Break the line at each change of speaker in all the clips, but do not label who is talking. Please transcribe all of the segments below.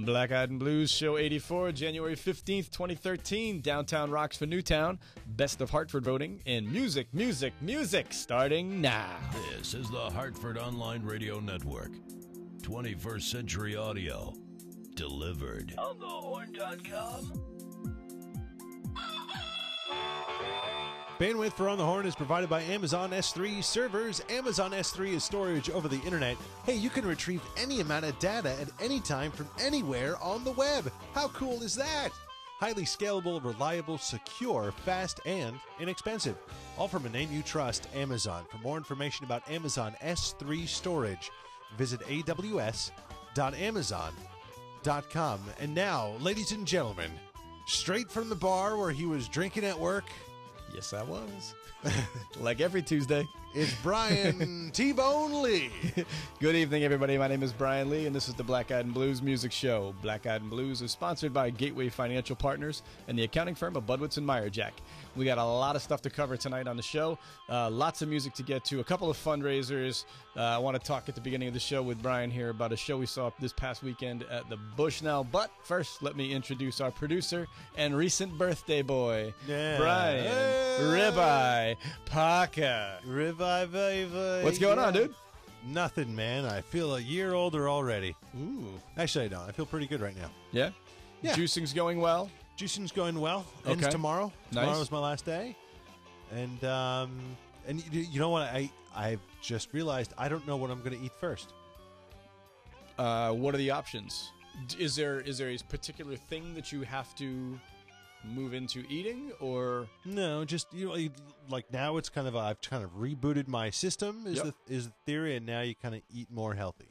Black Eyed and Blues, show 84, January 15th, 2013. Downtown rocks for Newtown. Best of Hartford voting and music, music, music starting now.
This is the Hartford Online Radio Network. 21st Century Audio. Delivered. onthehorn.com.
Bandwidth for On the Horn is provided by Amazon S3 servers. Amazon S3 is storage over the internet. Hey, you can retrieve any amount of data at any time from anywhere on the web. How cool is that? Highly scalable, reliable, secure, fast, and inexpensive. All from a name you trust, Amazon. For more information about Amazon S3 storage, visit aws.amazon.com. And now, ladies and gentlemen, straight from the bar where he was drinking at work,
Yes, I was. Like every Tuesday.
it's Brian T-Bone Lee.
Good evening, everybody. My name is Brian Lee, and this is the Black Eyed and Blues Music Show. Black Eyed and Blues is sponsored by Gateway Financial Partners and the accounting firm of Budwitz and Meyerjack. We got a lot of stuff to cover tonight on the show. Lots of music to get to. A couple of fundraisers. I want to talk at the beginning of the show with Brian here about a show we saw this past weekend at the Bushnell. But first, let me introduce our producer and recent birthday boy, Brian Ribeye Parker.
Ribeye, baby.
What's going on, dude?
Nothing, man. I feel a year older already.
Ooh.
Actually, I don't. I feel pretty good right now.
Yeah?
Yeah.
Juicing's going well?
Juicing's going well. Ends
Okay.
tomorrow.
Nice.
Tomorrow is my last day. And you know what? I've just realized I don't know what I'm going to eat first.
What are the options? Is there a particular thing that you have to move into eating, or
No, just like now it's kind of I've kind of rebooted my system is
Yep.
the theory, and now you kind of eat more healthy.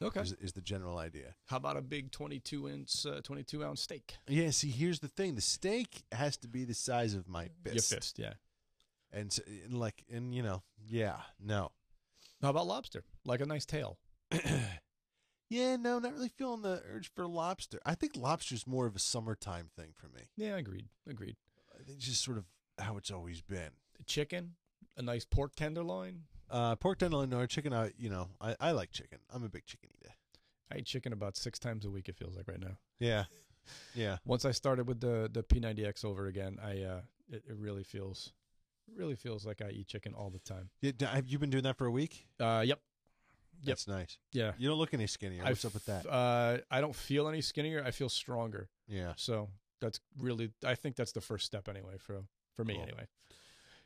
okay?
Is the general idea.
How about a big 22-ounce steak?
Yeah. See, here's the thing: the steak has to be the size of my fist.
Your fist, yeah.
And so, no.
How about lobster? Like a nice tail.
Yeah, no, not really feeling the urge for lobster. I think lobster's more of a summertime thing for me.
Yeah, agreed.
It's just sort of how it's always been.
Chicken, a nice pork tenderloin.
Pork tenderloin or chicken, I like chicken. I'm a big chicken eater.
I eat chicken about 6 times a week, it feels like right now.
Yeah. Yeah.
Once I started with the P90X over again, it really feels like I eat chicken all the time.
Have you been doing that for a week?
Yep.
That's nice.
Yeah.
You don't look any skinnier. What's up with that?
I don't feel any skinnier. I feel stronger.
Yeah.
So that's really, I think that's the first step anyway, for me
Cool.
anyway.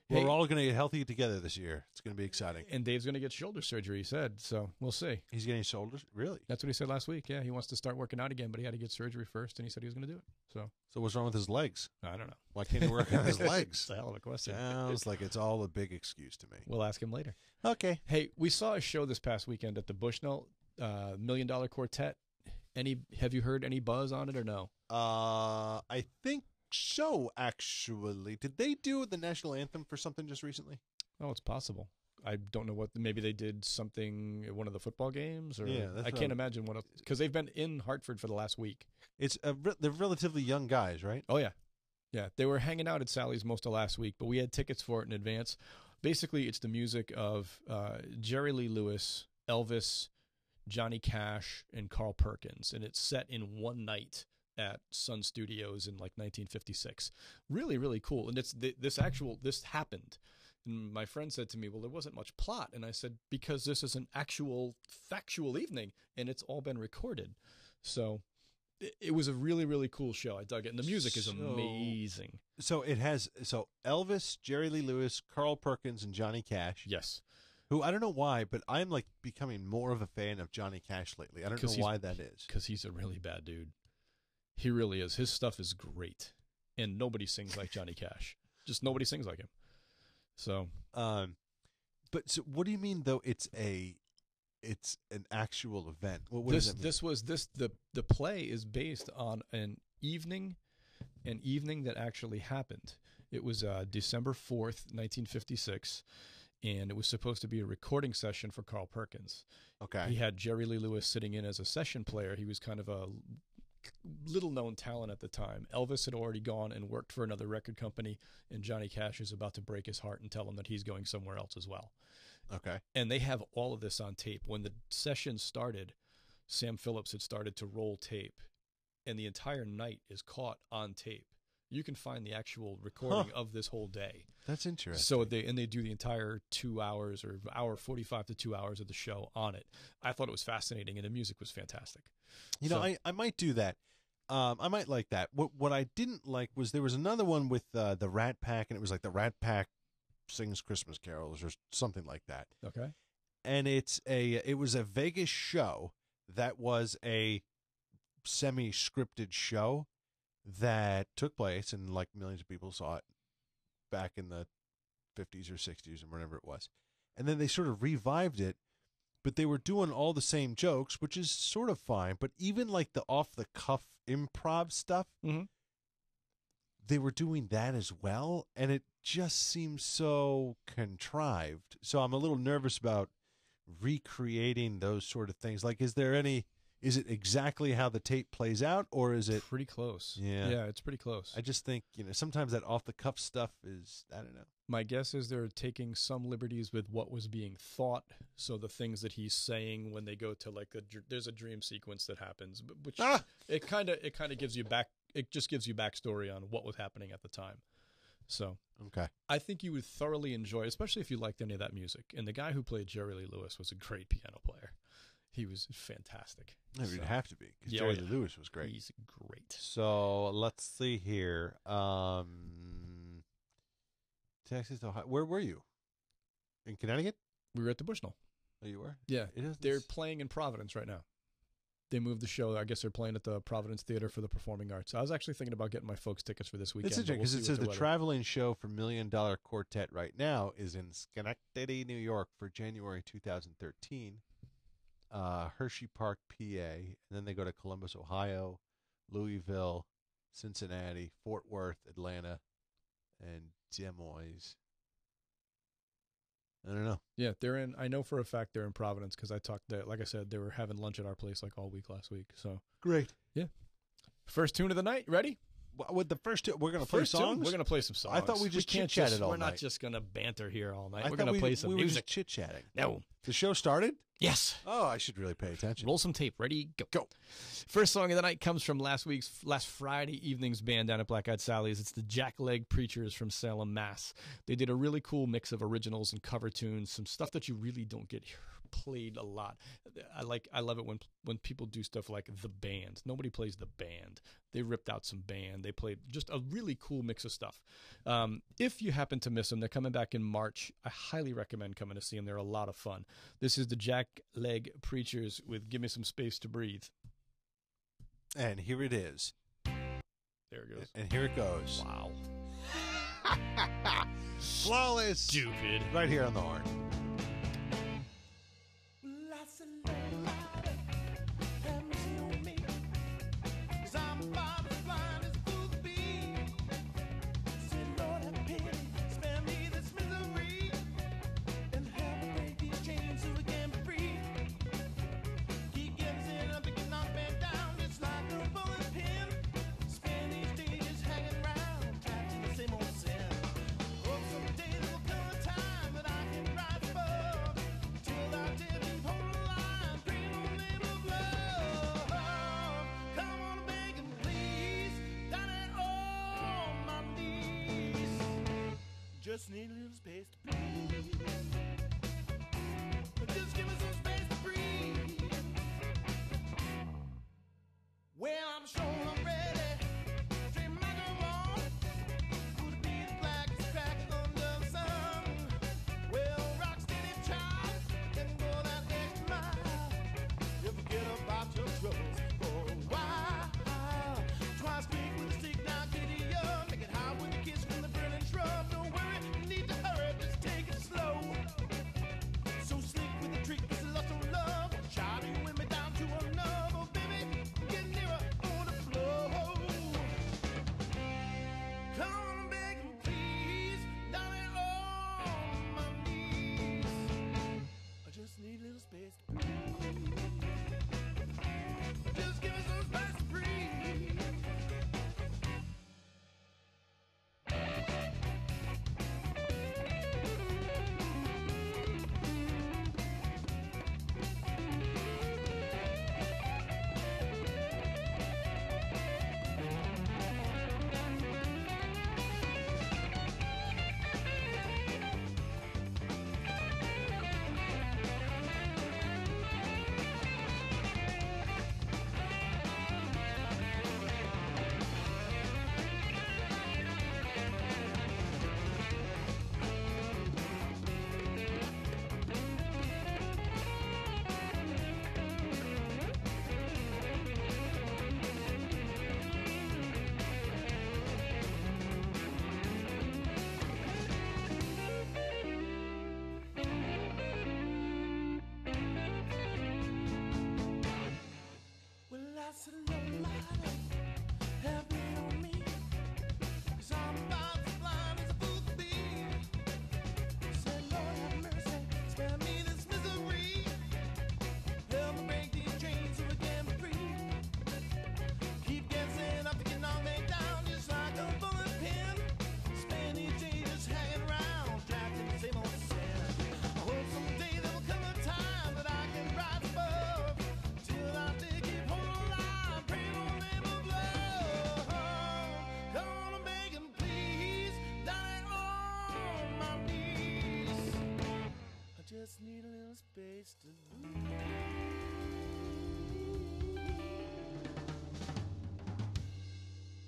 Well,
Hey,
we're all going to get healthy together this year. It's going to be exciting.
and Dave's going to get shoulder surgery, he said. So we'll see.
He's getting shoulders? Really?
That's what he said last week. Yeah, he wants to start working out again, but he had to get surgery first, and he said he was going to do it. So
So what's wrong with his legs?
I don't know.
Why can't he work on his
It's
legs?
a hell of a question.
Sounds like it's all a big excuse to me.
We'll ask him later.
Okay.
Hey, we saw a show this past weekend at the Bushnell $1 Million Quartet. Have you heard any buzz on it or no?
I think so, actually. Did they do the national anthem for something just recently?
Oh, it's possible. I don't know what. Maybe they did something at one of the football games, or
Yeah, that's
I
what
can't imagine what else, because they've been in Hartford for the last week.
It's they're relatively young guys, right?
Oh yeah, yeah. They were hanging out at Sally's most of last week, but we had tickets for it in advance. Basically, it's the music of Jerry Lee Lewis, Elvis, Johnny Cash, and Carl Perkins, and it's set in one night at Sun Studios in like 1956. Really, really cool. And this happened. And my friend said to me, well, there wasn't much plot. And I said, because this is an actual factual evening and it's all been recorded. So it was a really, really cool show. I dug it. And the music is amazing.
So it has Elvis, Jerry Lee Lewis, Carl Perkins, and Johnny Cash.
Yes.
Who I don't know why, but I'm like becoming more of a fan of Johnny Cash lately. I don't know why that is.
Because he's a really bad dude. He really is. His stuff is great. And nobody sings like Johnny Cash. Just nobody sings like him. So,
but so what do you mean though? It's an actual event. What does that mean?
The play is based on an evening that actually happened. It was December 4th, 1956, and it was supposed to be a recording session for Carl Perkins.
Okay.
He had Jerry Lee Lewis sitting in as a session player. He was kind of a little-known talent at the time. Elvis had already gone and worked for another record company, and Johnny Cash is about to break his heart and tell him that he's going somewhere else as well.
Okay.
And they have all of this on tape. When the session started, Sam Phillips had started to roll tape, and the entire night is caught on tape. You can find the actual recording of this whole day.
That's interesting.
So they do the entire 2 hours or hour 45 to 2 hours of the show on it. I thought it was fascinating, and the music was fantastic.
You know, I might do that. I might like that. What I didn't like was there was another one with the Rat Pack, and it was like the Rat Pack sings Christmas carols or something like that.
Okay.
And it was a Vegas show that was a semi-scripted show that took place, and like millions of people saw it back in the 50s or 60s or whatever it was. And then they sort of revived it, but they were doing all the same jokes, which is sort of fine. But even like the off-the-cuff improv stuff, they were doing that as well, and it just seems so contrived. So I'm a little nervous about recreating those sort of things. Like, is it exactly how the tape plays out, or is it
pretty close?
Yeah,
it's pretty close.
I just think, sometimes that off-the-cuff stuff is, I don't know.
My guess is they're taking some liberties with what was being thought. So the things that he's saying when they go to there's a dream sequence that happens, which it kind of gives you back. It just gives you backstory on what was happening at the time. So
okay,
I think you would thoroughly enjoy, especially if you liked any of that music. And the guy who played Jerry Lee Lewis was a great piano player. He was fantastic.
It would have to be, because Jerry Lee Lewis was great.
He's great.
So let's see here. Texas, Ohio. Where were you? In Connecticut?
We were at the Bushnell.
Oh, you were?
Yeah. They're playing in Providence right now. They moved the show. I guess they're playing at the Providence Theater for the Performing Arts. I was actually thinking about getting my folks tickets for this weekend.
It's interesting because it says the traveling show for $1 Million Quartet right now is in Schenectady, New York for January 2013. Hershey Park, PA. And then they go to Columbus, Ohio, Louisville, Cincinnati, Fort Worth, Atlanta, and Des Moines. I don't know.
Yeah, I know for a fact they're in Providence because I talked to, like I said, they were having lunch at our place like all week last week. So
great.
Yeah. First tune of the night. Ready?
With the first two, we're going to play songs?
We're going to play some songs.
I thought we just chit-chatted all night.
We're not just going to banter here all night.
We're
going to play some music.
We were just chit-chatting.
No.
The show started?
Yes.
Oh, I should really pay attention.
Roll some tape. Ready? Go.
Go.
First song of the night comes from last Friday evening's band down at Black Eyed Sally's. It's the Jackleg Preachers from Salem, Mass. They did a really cool mix of originals and cover tunes, some stuff that you really don't get played a lot. I love it when people do stuff like the band. Nobody plays the band. They ripped out some band. They played just a really cool mix of stuff. If you happen to miss them, they're coming back in March. I highly recommend coming to see them. They're a lot of fun. This is the Jackleg Preachers with Give Me Some Space to Breathe.
And here it is.
There it goes.
And here it goes.
Wow.
Flawless.
Stupid.
Right here on the horn.
Just need a little space to breathe. Just give me some space to breathe. Well, I'm sure I'm ready. Straight my go on. Could be the blackest crack under the sun. Well, rock steady child, can go that extra mile. You forget about your troubles for a while. Try speak with a stick now, giddy up. Make it high with a kiss from the burning shrub. Don't worry, you need to hurry. Just take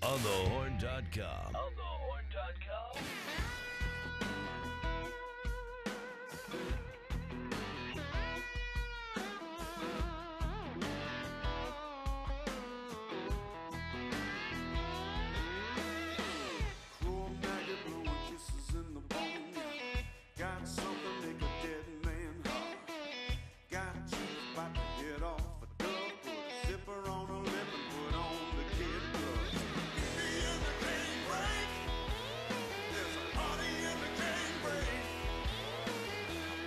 onthehorn.com.
Cruel maggot blowing kisses in the bone. Got something make a dead man hot. Got you about to get off a dub. Put a zipper on a lip and put on the kid glove. Meet me in the cane break. There's a party in the cane break.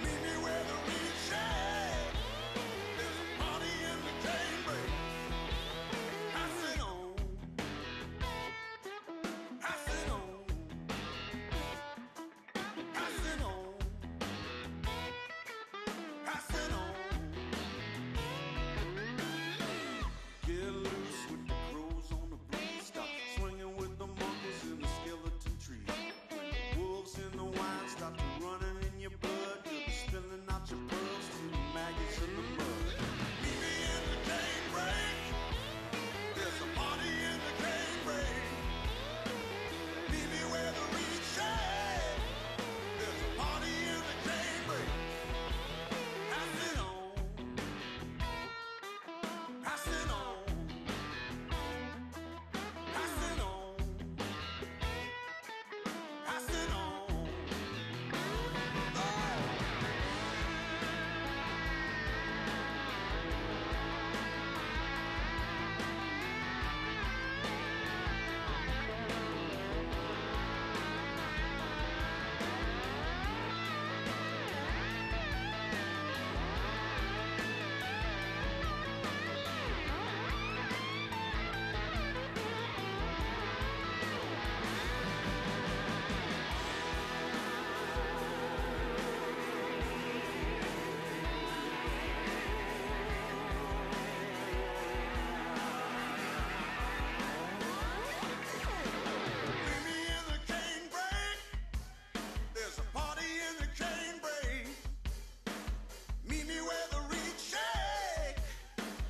Meet me where the reed shake. There's a party in the cane break. Pass it on. Pass it on. Pass it on. Pass it on. Get loose with the crows on the breeze. Stop swinging with the monkeys in the skeleton tree. When the wolves in the wine stop running in your blood, you'll be spilling out your pearls to the maggots in the mud. Meet me in the cane break. There's a party in the cane break. Meet me where the reeds shake. There's a party in the cane break. Pass it on. Pass it on. Pass it on. Pass it on. Meet me in the cane break. There's a party in the cane break. Meet me where the reeds shake.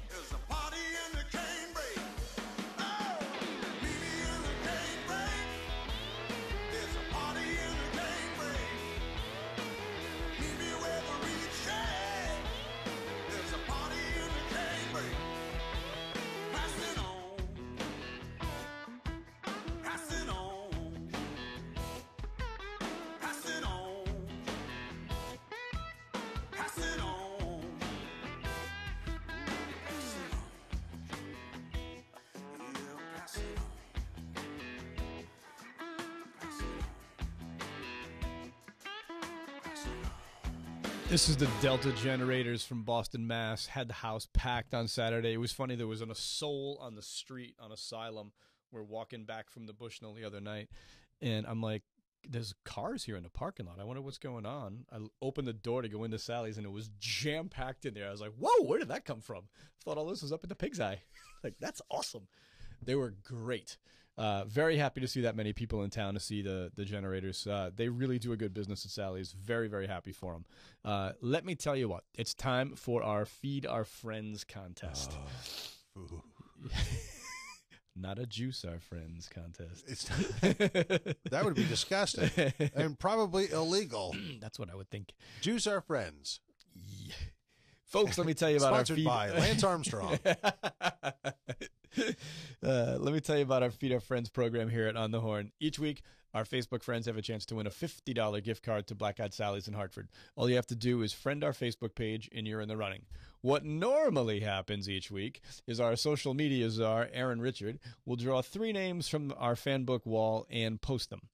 There's a party in the cane break. Oh, meet me in the cane break. There's a party in the cane break. Meet me where the reeds shake. There's a party in the cane break. Pass it on. Pass it on. Pass it on. Pass it on. Pass it on. Yeah, pass it on. Pass it on. Pass it on.
This is the Delta Generators from Boston, Mass. Had the house packed on Saturday. It was funny. There was a soul on the street on Asylum. We're walking back from the Bushnell the other night, and I'm like, there's cars here in the parking lot. I wonder what's going on. I opened the door to go into Sally's, and it was jam-packed in there. I was like, whoa, where did that come from? I thought all this was up at the Pig's Eye. Like, that's awesome. They were great. Very happy to see that many people in town to see the Generators. They really do a good business at Sally's. Very, very happy for them. Let me tell you what. It's time for our Feed Our Friends contest.
Ooh.
Not a Juice Our Friends contest.
It's that would be disgusting and probably illegal.
That's what I would think.
Juice our friends.
Yeah. Folks, let me tell you about our
Sponsored by Lance Armstrong.
Let me tell you about our Feed Our Friends program here at On the Horn. Each week, our Facebook friends have a chance to win a $50 gift card to Black Eyed Sally's in Hartford. All you have to do is friend our Facebook page, and you're in the running. What normally happens each week is our social media czar, Aaron Richard, will draw 3 names from our fan book wall and post them.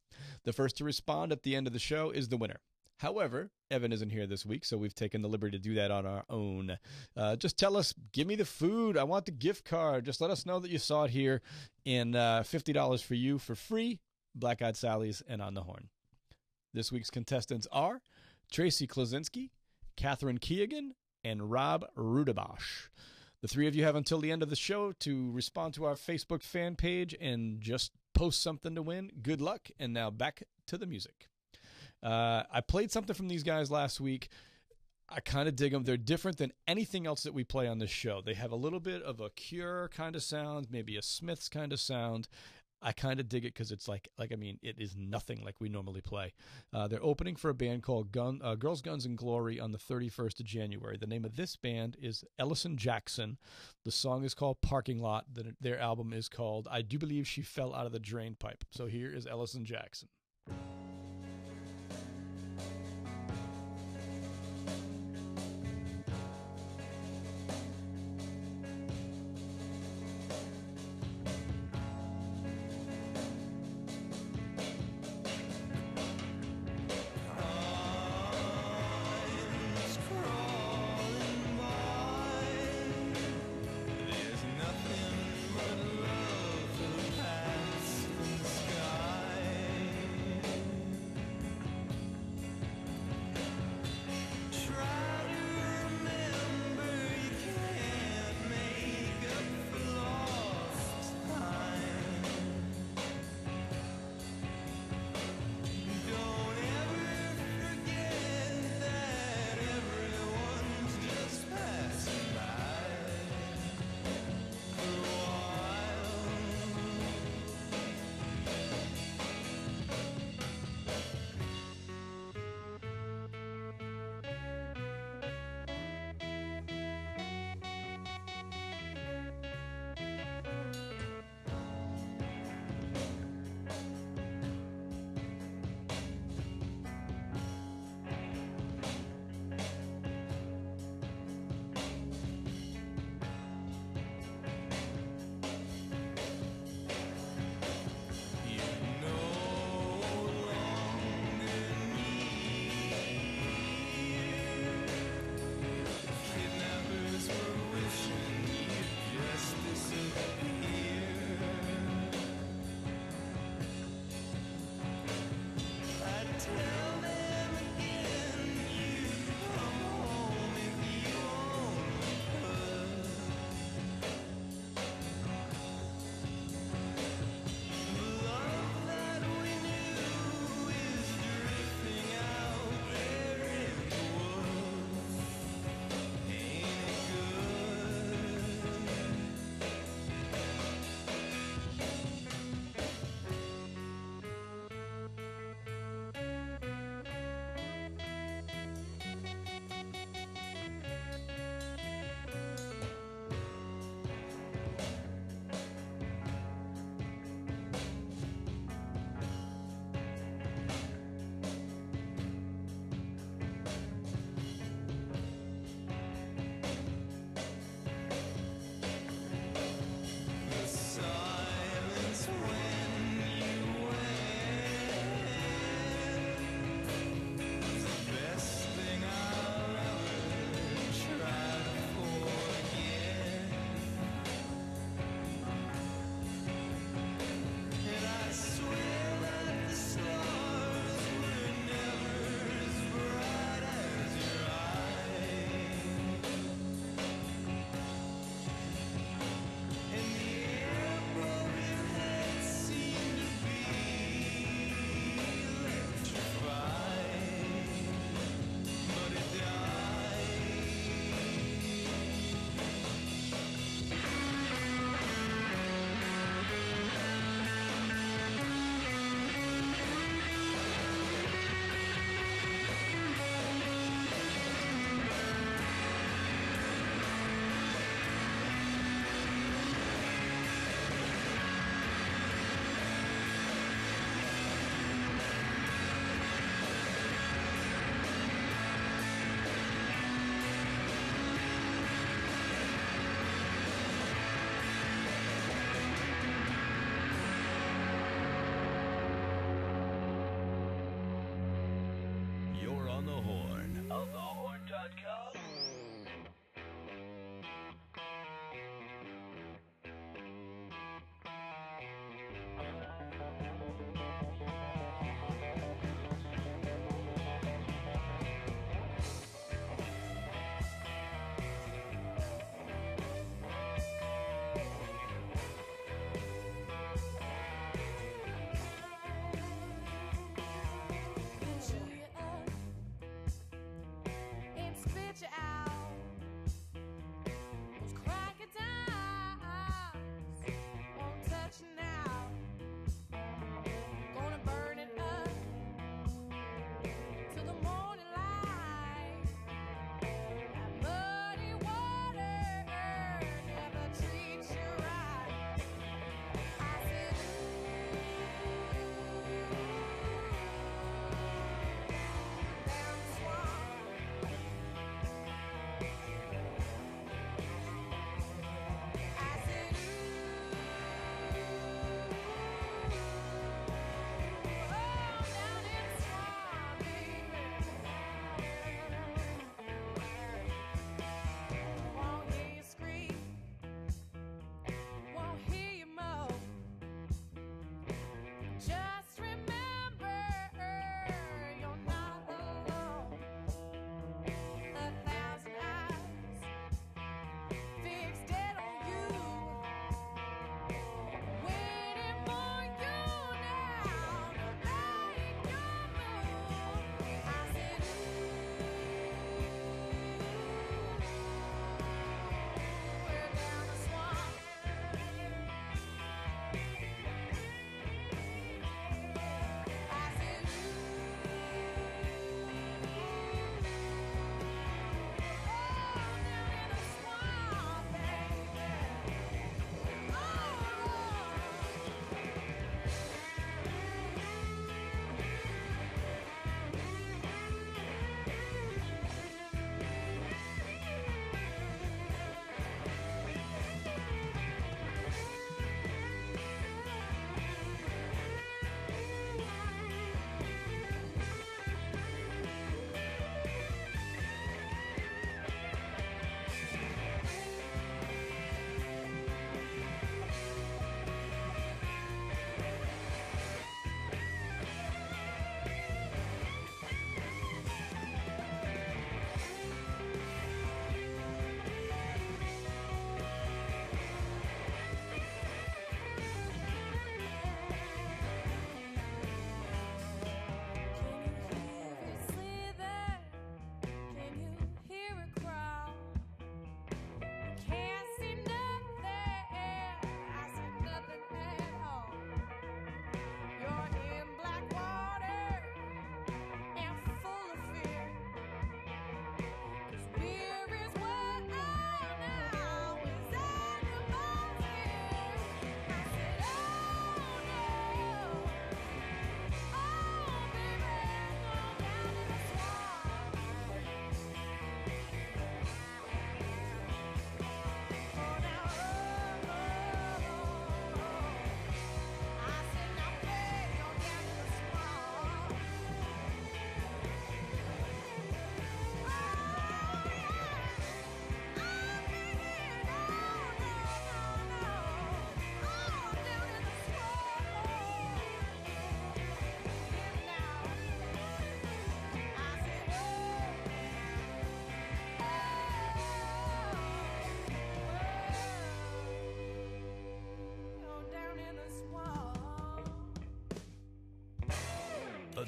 The first to respond at the end of the show is the winner. However, Evan isn't here this week, so we've taken the liberty to do that on our own. Just tell us, give me the food. I want the gift card. Just let us know that you saw it here, and $50 for you for free, Black Eyed Sally's and On the Horn. This week's contestants are Tracy Klosinski, Catherine Keegan, and Rob Rudabosch. The 3 of you have until the end of the show to respond to our Facebook fan page and just post something to win. Good luck, and now back to the music. I played something from these guys last week. I kind of dig them. They're different than anything else that we play on this show. They have a little bit of a Cure kind of sound, maybe a Smiths kind of sound. I kind of dig it because it's like I mean, it is nothing like we normally play. They're opening for a band called Girls, Guns, and Glory on the 31st of January. The name of this band is Ellison Jackson. The song is called Parking Lot. Their album is called I Do Believe She Fell Out of the Drain Pipe. So here is Ellison Jackson.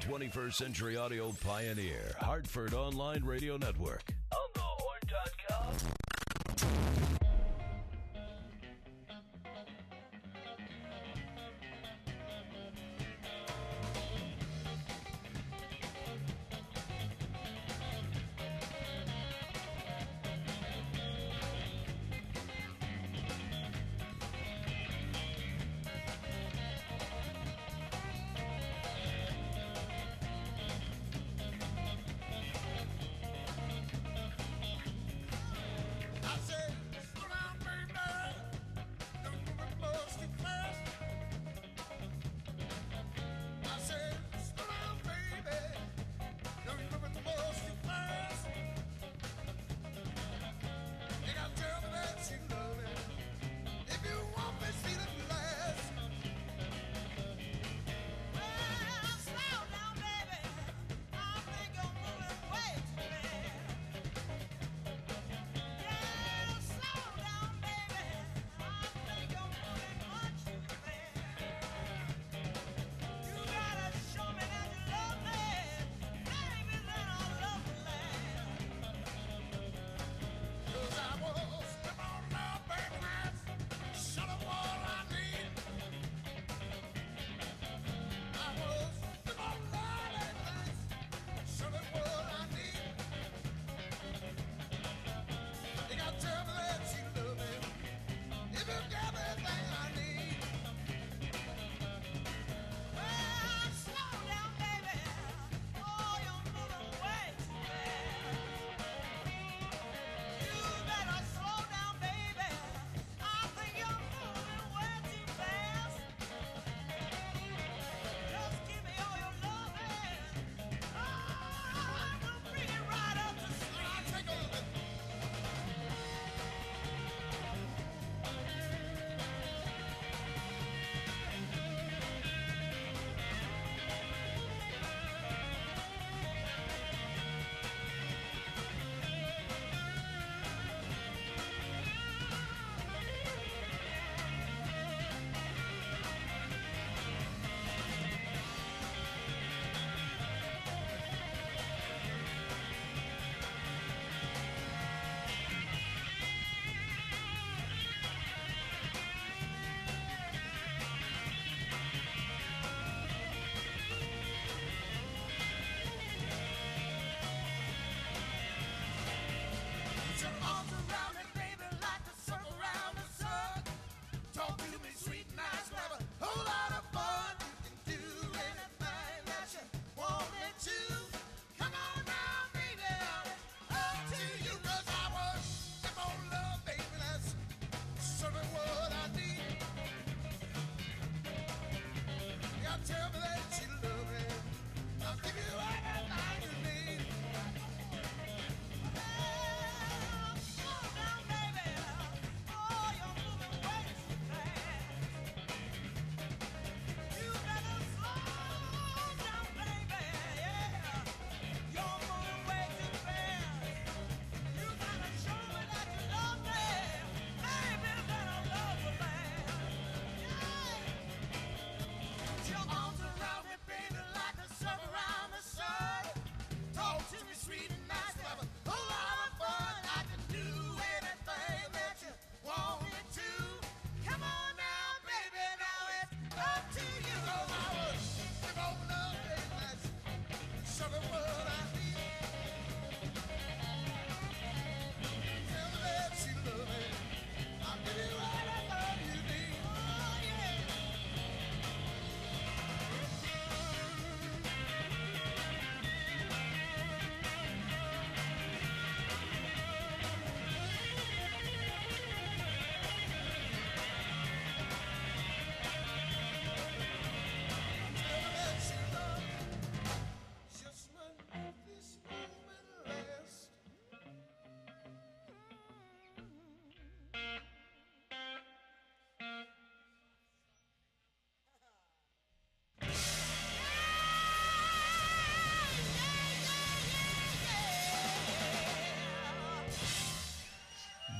21st Century Audio pioneer, Hartford Online Radio Network. onthehorn.com.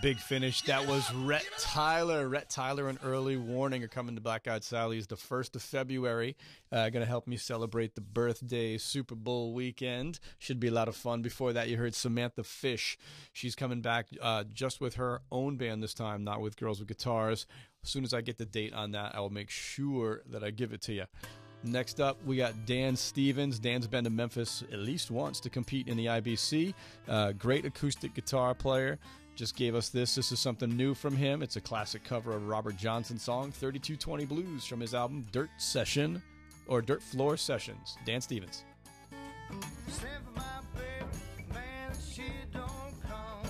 Big finish. That was Rhett Tyler. Rhett Tyler and Early Warning are coming to Black Eyed Sally's the 1st of February. Going to help me celebrate the birthday Super Bowl weekend. Should be a lot of fun. Before that, you heard Samantha Fish. She's coming back just with her own band this time, not with Girls with Guitars. As soon as I get the date on that, I will make sure that I give it to you. Next up, we got Dan Stevens. Dan's been to Memphis at least once to compete in the IBC. Great acoustic guitar player. Just gave us this. This is something new from him. It's a classic cover of Robert Johnson's song, 3220 Blues, from his album Dirt Session, or Dirt Floor Sessions. Dan Stevens.
Send for my baby, man, she don't come.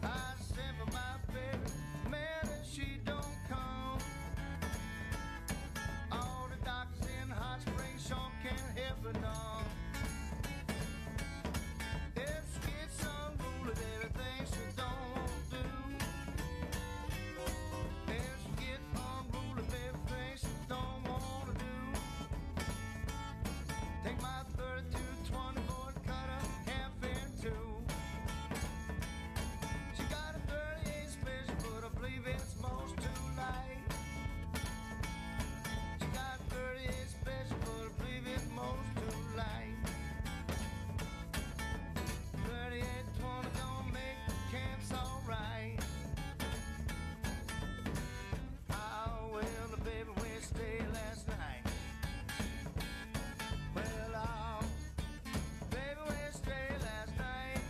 I send for my baby, man, she don't come. All the doctors in Hot Springs sure can't help it none. If she gets unruly, there are things she don't do. If she gets unruly, there are things she don't want to do. Take my 3220 board, cut her half in two. She got a 38 special, but I believe it's most too light. She got a 38 special, but I believe it's most too light. 3820 don't make the camps alright. How well the baby went stay last night. Well, baby went stay last night.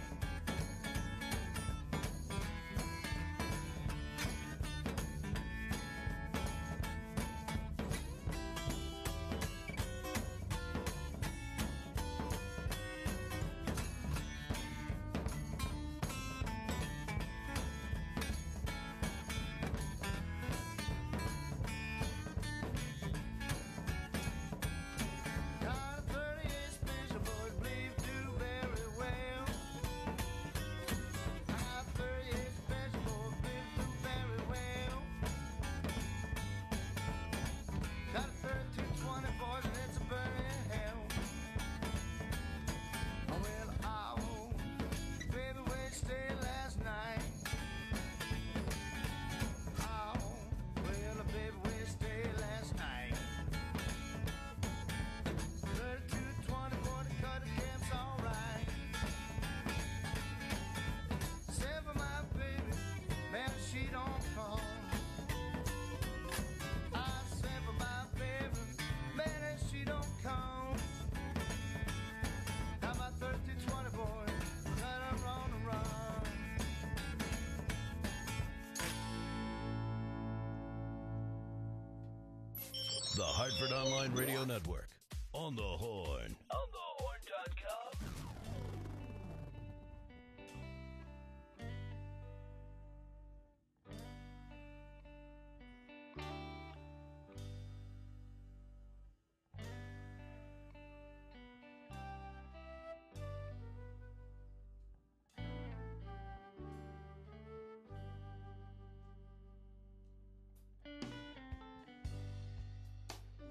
Got a 38 special, boys believe do very well. I got a 38 special, boys believe do very well. Got a 3220, boys, and it's a burning hell. Oh, well, oh, baby, wait, stay last night. Oh, well, baby, wait, stay last night. 3220, boy, the cut the camp's alright. Send for my baby, man, she don't come. I send for my baby, man, she don't come. Got my 3220, boy, cut her on the run.
The Hartford Online Radio Network. On the Horn. onthehorn.com.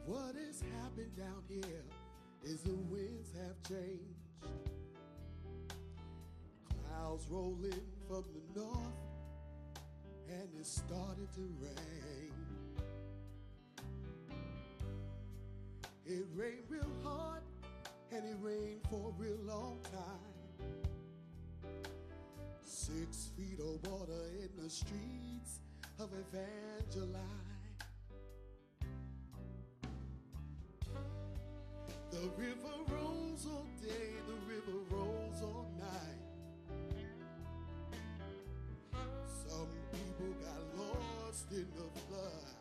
What has happened down here is the winds have changed. Clouds rolling from the north, and it started to rain. It rained real hard, and it rained for a real long time. 6 feet of water in the streets of Evangeline. The river rolls all day, the river rolls all night. Some people got lost in the flood.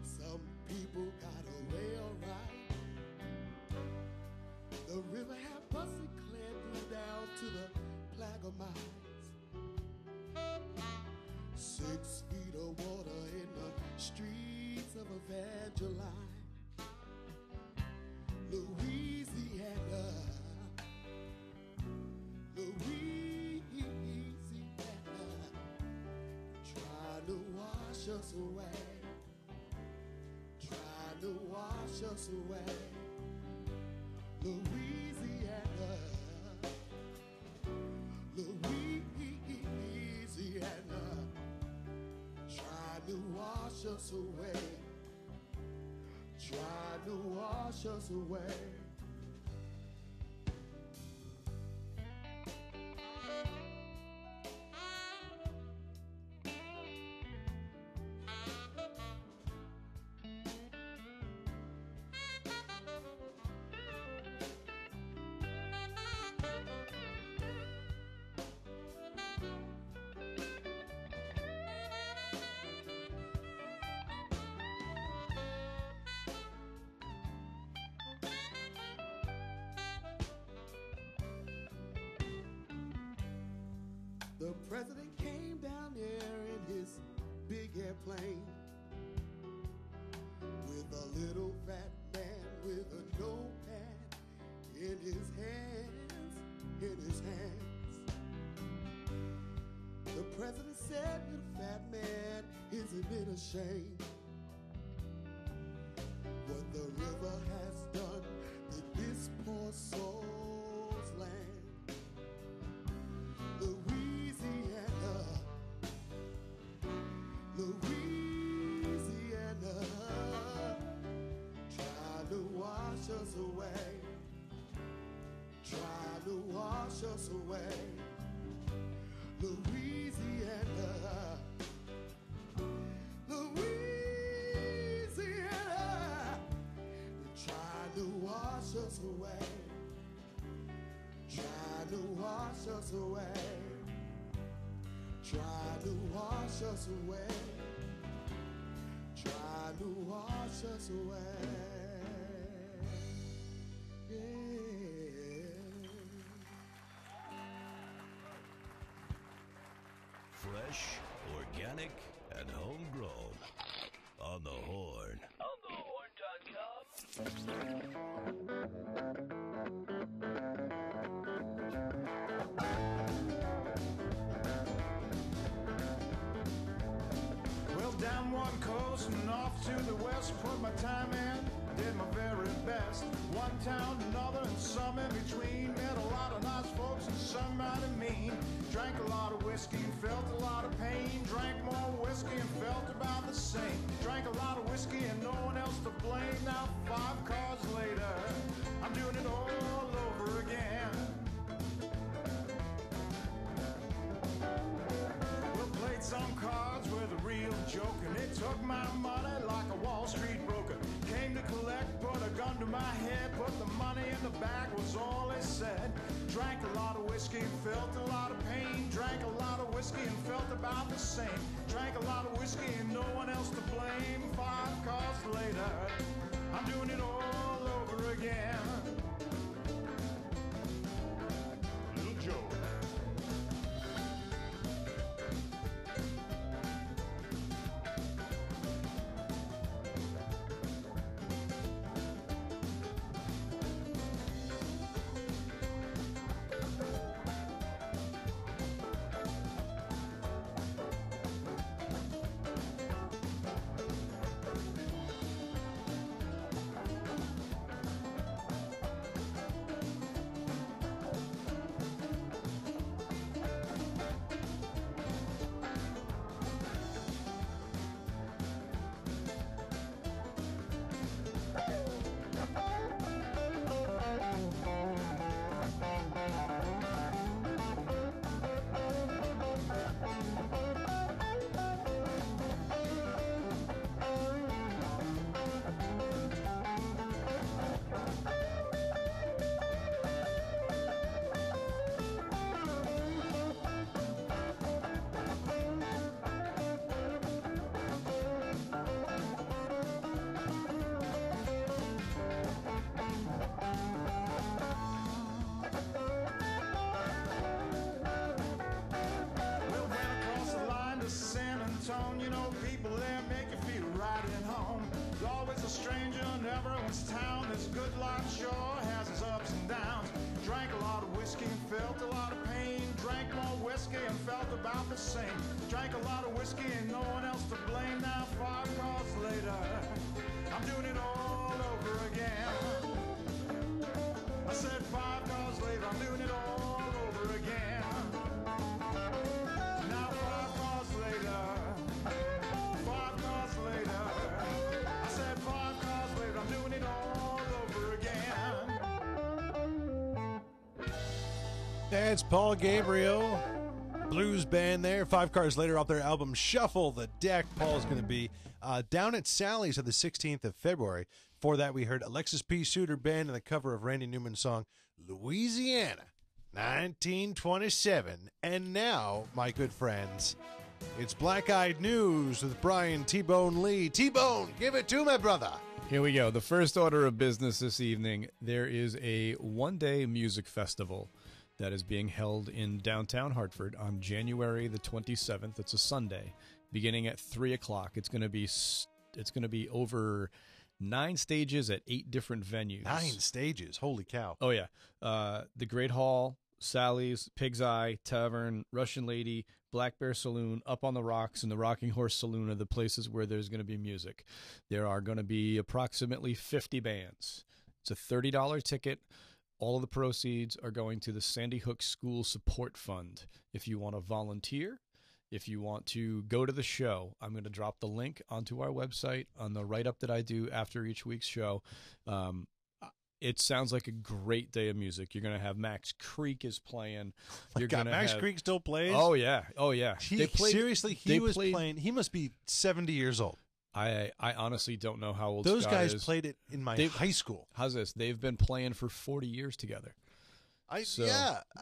Some people got away all right. The river had busted clear through down to the Plague Mines. 6 feet of water in the streets of Evangeline. Louisiana, trying to wash us away, trying to wash us away. Louisiana, Louisiana. to wash us away. Try to wash us away. The president came down there in his big airplane with a little fat man with a notepad in his hands. The president said, little fat man, isn't it a shame what the river has done to this poor soul's land? Louisiana, try to wash us away. Try to wash us away. Louisiana, Louisiana, try to wash us away. Try to wash us away. Try to wash us away. Try to wash us away. Yeah.
Fresh, organic, and homegrown. On the Horn.
Well, down one coast and off to the west, put my time in, did my very best. One town, another, and some in between. Met a lot of nice folks and some mighty mean. Drank a lot of whiskey and felt a lot of pain. Drank more whiskey and felt about the same. Drank a lot of whiskey and no one else to blame. Now 5 cars later, I'm doing it all over again. Played some cards with a real joke, and it took my money like a Wall Street broker. Came to collect, put a gun to my head, put the money in the bag, was all they said. Drank a lot of whiskey and felt a lot of pain. Drank a lot of whiskey and felt about the same. Drank a lot of whiskey and no one else to blame. 5 cars later, I'm doing it all over again. Little Joe. You know, people there make you feel right at home. There's always a stranger in everyone's town. This good life sure has its ups and downs. Drank a lot of whiskey and felt a lot of pain. Drank more whiskey and felt about the same. Drank a lot of whiskey and no one else to blame. Now 5 cars later, I'm doing it all over again. I said 5 cars later, I'm doing it all over again. Now 5 cars later, 5
That's Paul Gabriel, blues band there. 5 cars later off their album Shuffle the Deck. Paul's going to be down at Sally's on the 16th of February. For that, we heard Alexis P. Suter Band and the cover of Randy Newman's song, Louisiana, 1927. And now, my good friends, it's Black Eyed News with Brian T-Bone Lee. T-Bone, give it to my brother.
Here we go. The first order of business this evening, there is a one-day music festival that is being held in downtown Hartford on January the 27th. It's a Sunday, beginning at 3 o'clock. It's going to be over 9 stages at 8 different venues.
9 stages. Holy cow.
Oh, yeah. The Great Hall, Sally's, Pig's Eye, Tavern, Russian Lady, Black Bear Saloon, Up on the Rocks, and the Rocking Horse Saloon are the places where there's going to be music. There are going to be approximately 50 bands. It's a $30 ticket. All of the proceeds are going to the Sandy Hook School Support Fund. If you want to volunteer, if you want to go to the show, I'm going to drop the link onto our website on the write-up that I do after each week's show. It sounds like a great day of music. You're going to have Max Creek is playing. You're
God,
gonna
Max
have,
Creek still plays?
Oh, yeah. Oh, yeah.
Seriously, he was playing. He must be 70 years old.
I honestly don't know how old
Those
Scott
guys
is.
played it in my high school.
How's this? They've been playing for 40 years together. I think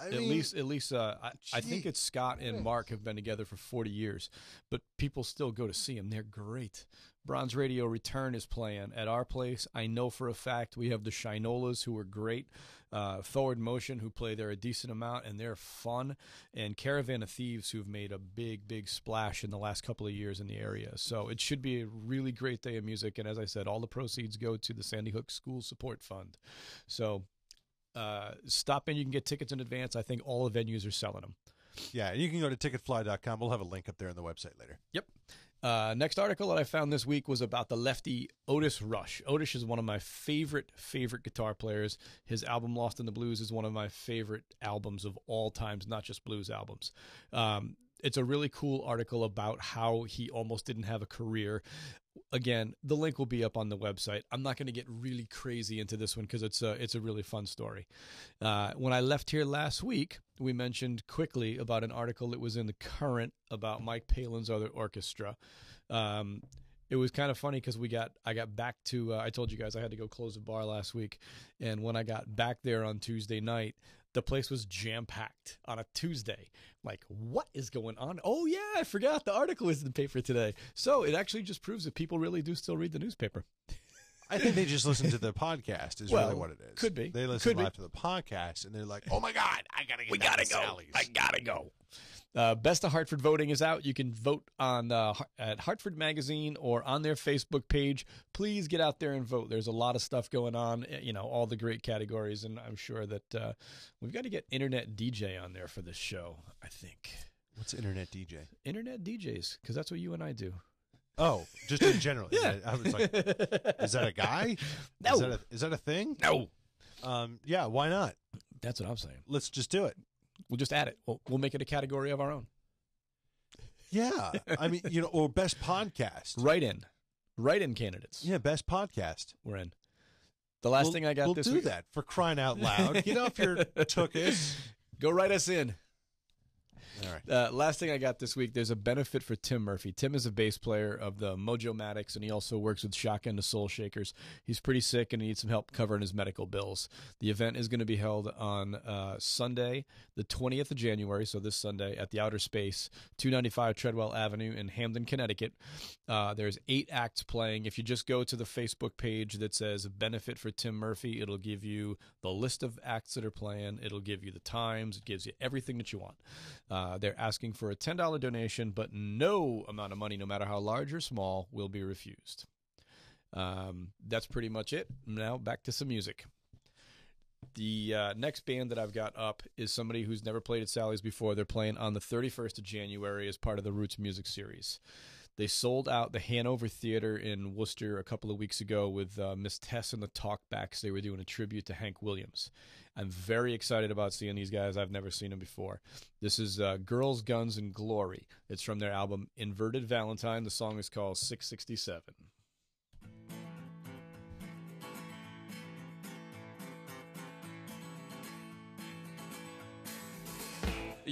it's Scott and Mark have been together for 40 years, but people still go to see them. They're great. Bronze Radio Return is playing at our place. I know for a fact we have the Shinolas, who are great. Forward Motion, who play there a decent amount, and they're fun. And Caravan of Thieves, who've made a big splash in the last couple of years in the area. So it should be a really great day of music. And as I said, all the proceeds go to the Sandy Hook School Support Fund. So stop in. You can get tickets in advance. I think all the venues are selling them.
Yeah, you can go to ticketfly.com. We'll have a link up there on the website later.
Yep. Next article that I found this week was about the lefty Otis Rush. Otis is one of my favorite guitar players. His album Lost in the Blues is one of my favorite albums of all times, not just blues albums. It's a really cool article about how he almost didn't have a career. Again, the link will be up on the website. I'm not going to get really crazy into this one because it's a really fun story. When I left here last week, we mentioned quickly about an article that was in the Current about Mike Palin's other orchestra. It was kind of funny because I got back to I told you guys I had to go close a bar last week, and when I got back there on Tuesday night, the place was jam-packed on a Tuesday. Like, what is going on? Oh, yeah, I forgot the article is in the paper today. So it actually just proves that people really do still read the newspaper.
I think they just listen to the podcast is really what it is.
Could be.
They listen live to the podcast, and they're like, oh, my God, I got to get down to Sally's.
I got to go. Best of Hartford voting is out. You can vote on at Hartford Magazine or on their Facebook page. Please get out there and vote. There's a lot of stuff going on, all the great categories, and I'm sure that we've got to get Internet DJ on there for this show, I think.
What's Internet DJ?
Internet DJs, because that's what you and I do.
Oh, just in general.
Yeah.
I was like, is that a guy?
No.
Is that a thing?
No.
Yeah, why not?
That's what I'm saying.
Let's just do it.
We'll just add it. We'll make it a category of our own.
Yeah. I mean, or best podcast.
Write-in candidates.
Yeah, best podcast.
We're in. The last thing I got this week.
We'll do that, for crying out loud. Get off your tookus.
Go write us in.
All right.
Last thing I got this week, there's a benefit for Tim Murphy. Tim is a bass player of the Mojo-Matics, and he also works with Shotgun the Soul Shakers. He's pretty sick and he needs some help covering his medical bills. The event is going to be held on Sunday, the 20th of January, so this Sunday, at the Outer Space, 295 Treadwell Avenue in Hamden, Connecticut. There's 8 acts playing. If you just go to the Facebook page that says Benefit for Tim Murphy, it'll give you the list of acts that are playing. It'll give you the times. It gives you everything that you want. They're asking for a $10 donation, but no amount of money, no matter how large or small, will be refused. That's pretty much it. Now back to some music. The next band that I've got up is somebody who's never played at Sally's before. They're playing on the 31st of January as part of the Roots Music Series. They sold out the Hanover Theater in Worcester a couple of weeks ago with Miss Tess and the Talkbacks. They were doing a tribute to Hank Williams. I'm very excited about seeing these guys. I've never seen them before. This is Girls, Guns, and Glory. It's from their album Inverted Valentine. The song is called 667.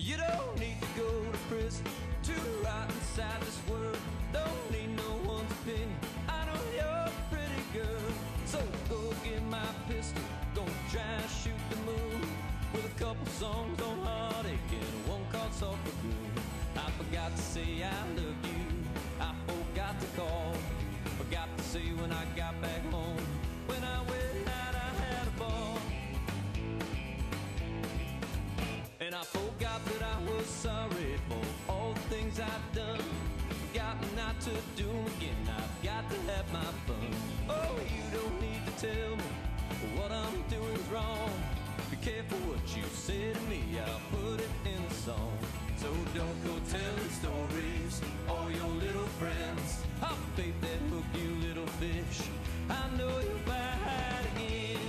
You don't need to go to prison to rot inside this world. Don't need no one's opinion. I know you're a pretty girl. So go get my pistol, gonna try and shoot the moon with a couple songs on heartache and one called Soft Lagoon. I forgot to say I love you, I forgot to call, forgot to say when I got back home. When I went out I had a ball, and I forgot that I was sorry for all the things I've done. Forgot not to do them again, I've got to have my fun. Oh, you don't need to tell me what I'm doing's wrong. Be careful what you say to me, I'll put it in a song. So don't go telling stories, all your little friends. I'll bait that hook, you little fish, I know you'll bite again.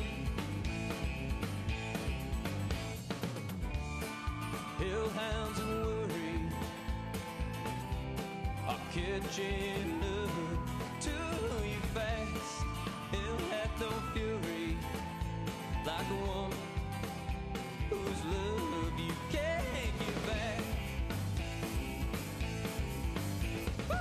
Hellhounds and worry are catching up to you fast. He'll have no fury like a woman whose love you can't give back. Woo!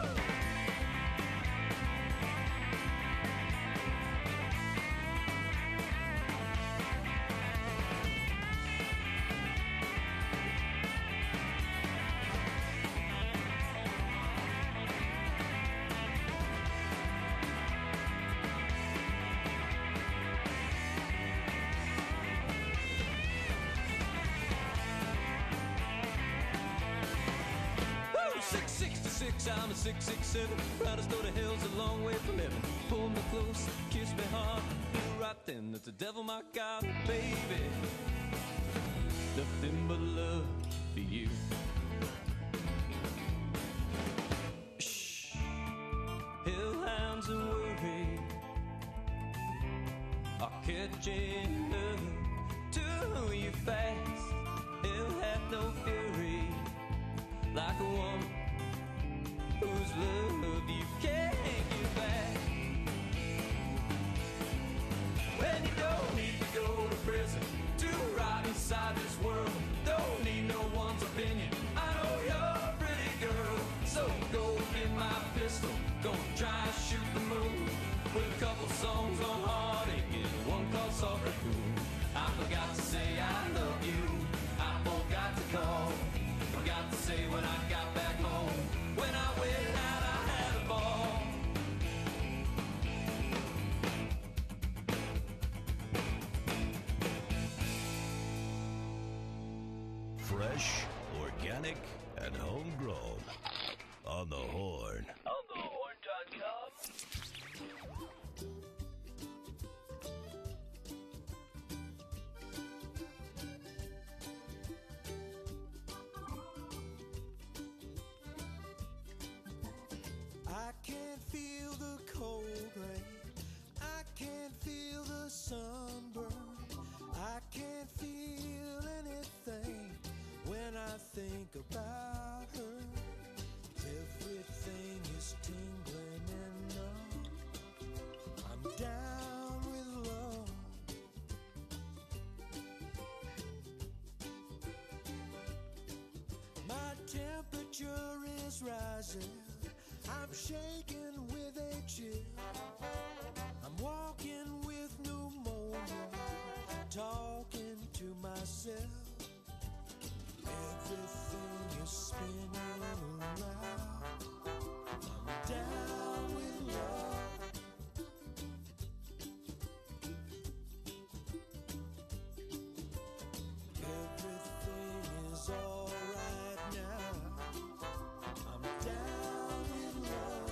I'm a 667, proudest though the hell's a long way from heaven. Pull me close, kiss me hard, knew right then that the devil my God, baby, nothing but love for you. Shh, hellhounds and worry are catching up to you fast. He'll have no fury like a woman whose love you can't give back. When you don't need to go to prison to rot inside this world, don't need no one's opinion. I know you're a pretty girl, so go get my pistol, gonna try and shoot the moon with a couple songs on heartache and one called Soft Raccoon. I forgot to say I love you, I forgot to call, forgot to say when I got back home. When I went out, I had a ball.
Fresh, organic, and homegrown. On the Horn. onthehorn.com.
I can't feel the cold rain, I can't feel the sunburn, I can't feel anything when I think about her. Everything is tingling and numb, I'm down with love. My temperature is rising, I'm shaking with a chill, I'm walking with pneumonia, talking to myself. Everything is spinning around, I'm down with love. Everything is alright now, I'm down with love.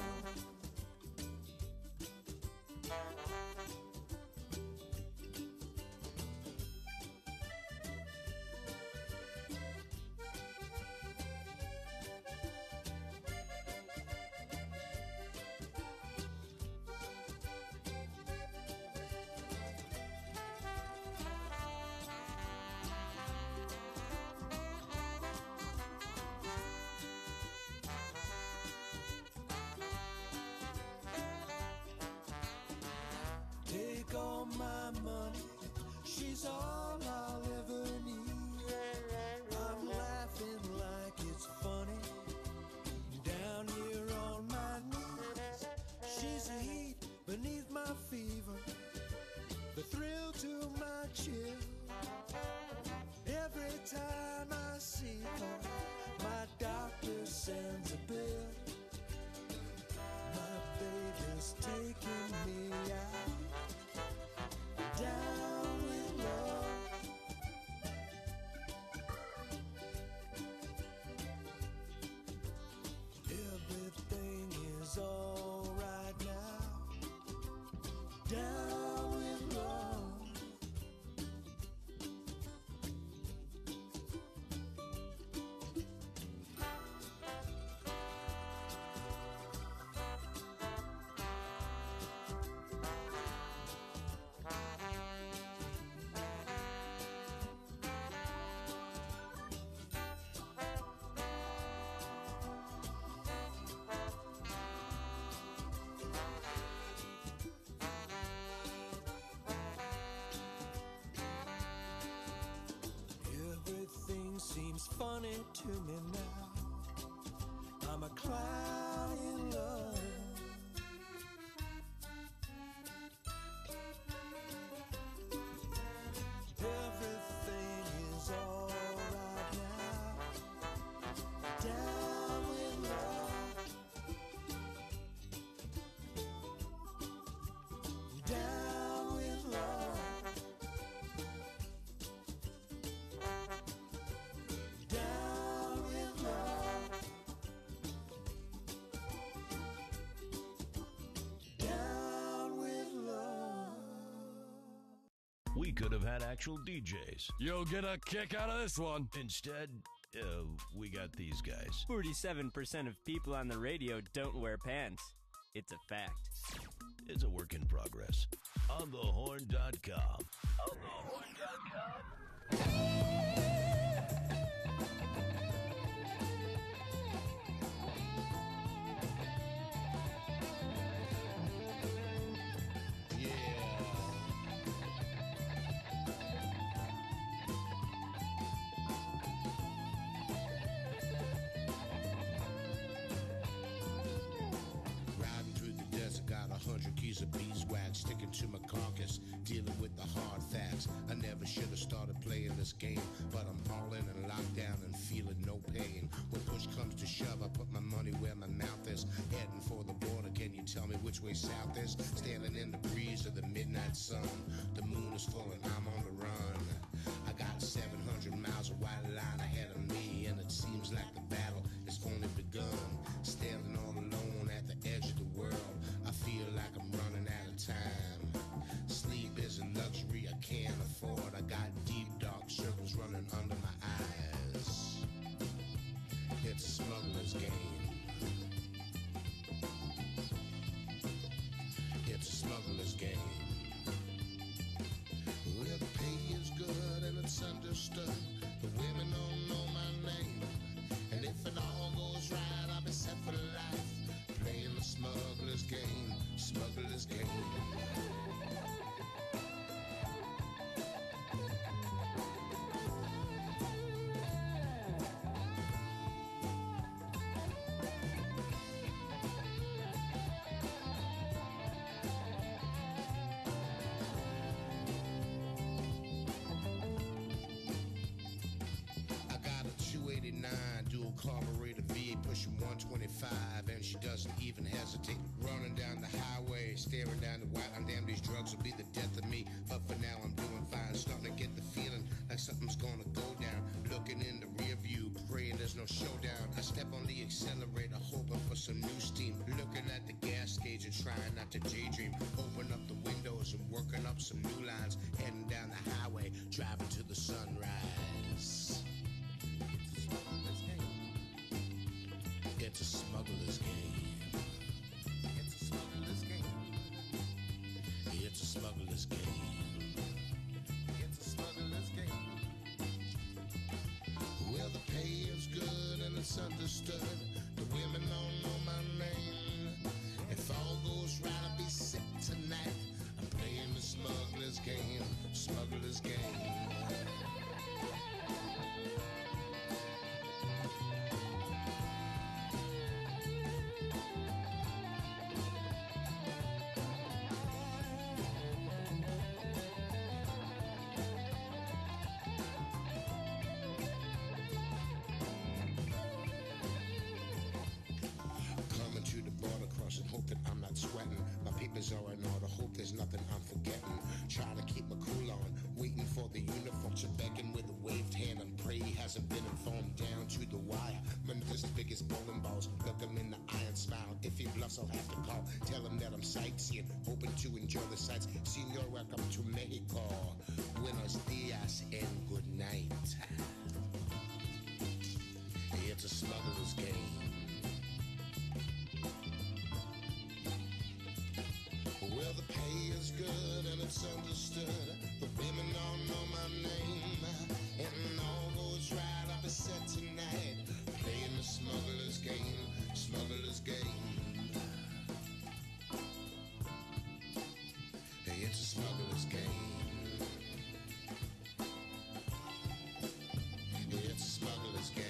cloud in love. Everything is alright now. Down with love. Down with love. Down with love. Down with love.
We could have had actual DJs.
You'll get a kick out of this one.
Instead, we got these guys.
47% of people on the radio don't wear pants. It's a fact.
It's a work in progress. onthehorn.com. onthehorn.com.
Riding through the desert, got 100 keys of beeswax sticking to my carcass, dealing with the hard facts. I never should have started playing this game, but I'm all in and locked down and feeling no pain. When push comes to shove, I put my money where my mouth is. Heading for the border, can you tell me which way south is? Standing in the breeze of the midnight sun, the moon is full and I'm on the run. I got 700 miles of white line ahead of me, and it seems like the battle has only begun. Standing all alone at the edge of the world, I feel like I'm running out of time. Sleep is a luxury I can't afford. I got deep dark circles running under my eyes. It's a smuggler's game. It's a smuggler's game. Well, the pay is good and it's understood. The women don't know my name. And if it all goes right, I'll be set for life. Playing the smuggler's game, smuggler's game. I got a 289 dual carburetor V8 pushing 125, and she doesn't even hesitate. Running down the highway, staring down the white line. Damn, these drugs will be the death of me. But for now, I'm doing fine. Starting to get the feeling like something's gonna go down. Looking in the rear view, praying there's no showdown. I step on the accelerator, hoping for some new steam. Looking at the gas gauge and trying not to daydream. Open up the windows and working up some new lines. Heading down the highway, driving to the sunrise. It's a smuggler's game. It's a smuggler's game. It's a smuggler's game. It's a smuggler's game. Well, the pay is good and it's understood. The women don't know my name. If all goes right, I'll be set tonight. I'm playing the smuggler's game. Smuggler's game. Coming to the border, crossing, hope that I'm not sweating. My papers are in order, hope there's nothing I'm forgetting. Try to keep my cool on, waiting for the uniform to beckon with a waved hand and pray he hasn't been informed. Down to the wire, man, this big as bowling balls. Look him in the eye and smile. If he bluffs, I'll have to call. Tell him that I'm sightseeing, hoping to enjoy the sights. Senor, welcome to Mexico. Buenos dias and good night. It's a smuggler's game. Well, the pay is good and it's understood. The women don't know my name. And all goes right, I'll be set tonight. Playing the smuggler's game, smuggler's game. Hey, it's a smuggler's game. It's a smuggler's game.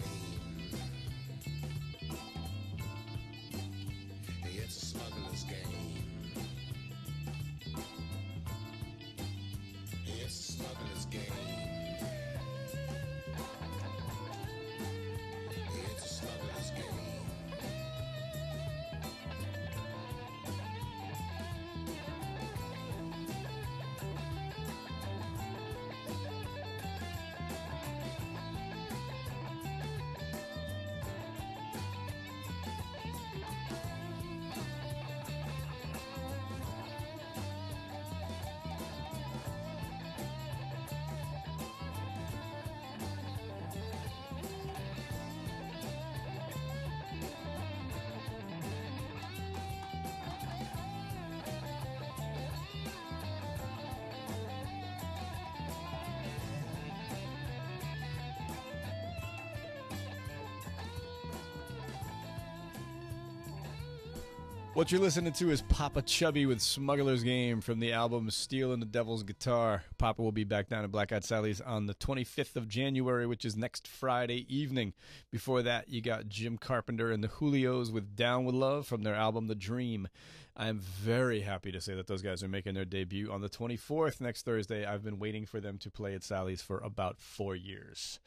What you're listening to is Papa Chubby with Smuggler's Game from the album Stealing the Devil's Guitar. Papa will be back down at Black Eyed Sally's on the 25th of January, which is next Friday evening. Before that, you got Jim Carpenter and the Julios with Down With Love from their album The Dream. I am very happy to say that those guys are making their debut on the 24th next Thursday. I've been waiting for them to play at Sally's for about 4 years.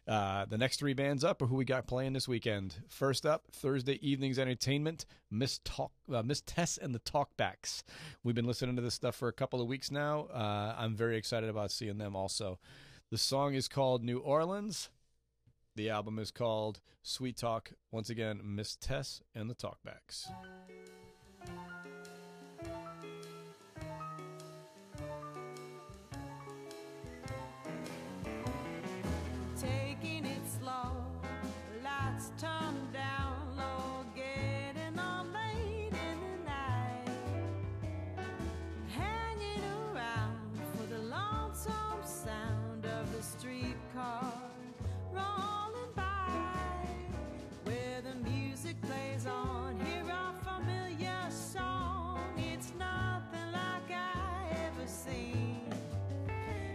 The next three bands up are who we got playing this weekend. First up, Thursday evening's entertainment, Miss Tess and the Talkbacks. We've been listening to this stuff for a couple of weeks now. I'm very excited about seeing them also. The song is called New Orleans. The album is called Sweet Talk. Once again, Miss Tess and the Talkbacks.
Taking it slow, lights turned down low, getting on late in the night, hanging around for the lonesome sound of the streetcar rolling by, where the music plays on. Hear a familiar song, it's nothing like I ever seen.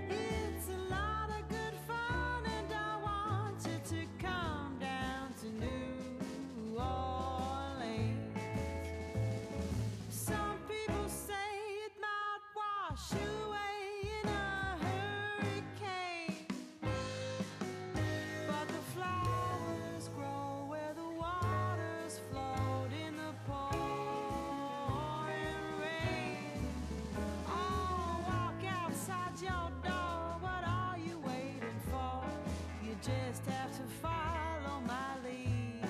It's a lot of good fun, and I wanted to come down to New Orleans. Some people say it might wash away in a hurricane, but the flowers grow where the waters float in the pouring rain. Oh, walk outside your door, what are you waiting for? You just have to follow my lead.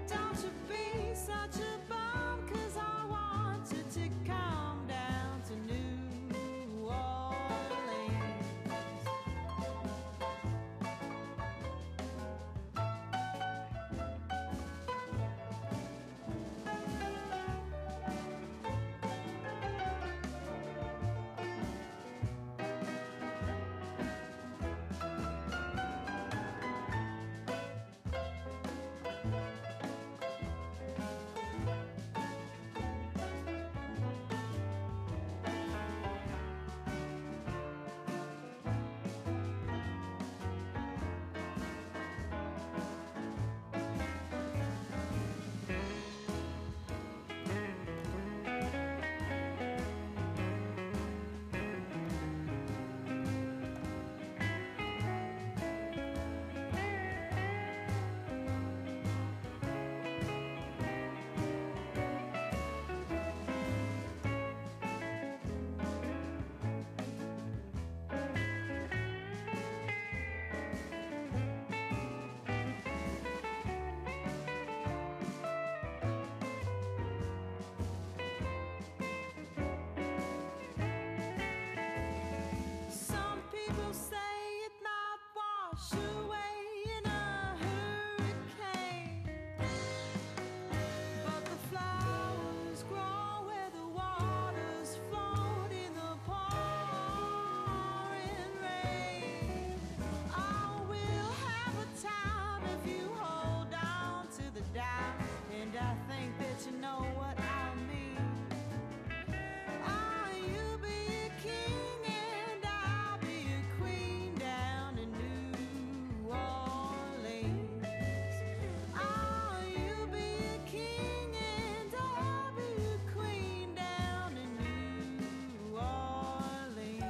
Don't you be such a bum, 'cause I wanted to come down to New Orleans. Some people say it might wash away in a hurricane, but the flowers grow where the waters float in the pouring rain. Oh, we'll have a time if you hold on to the dial, and I think that you know what I mean. Oh, you be a king and I'll be a queen down in New Orleans. Oh, you be a king and I'll be a queen down in New Orleans.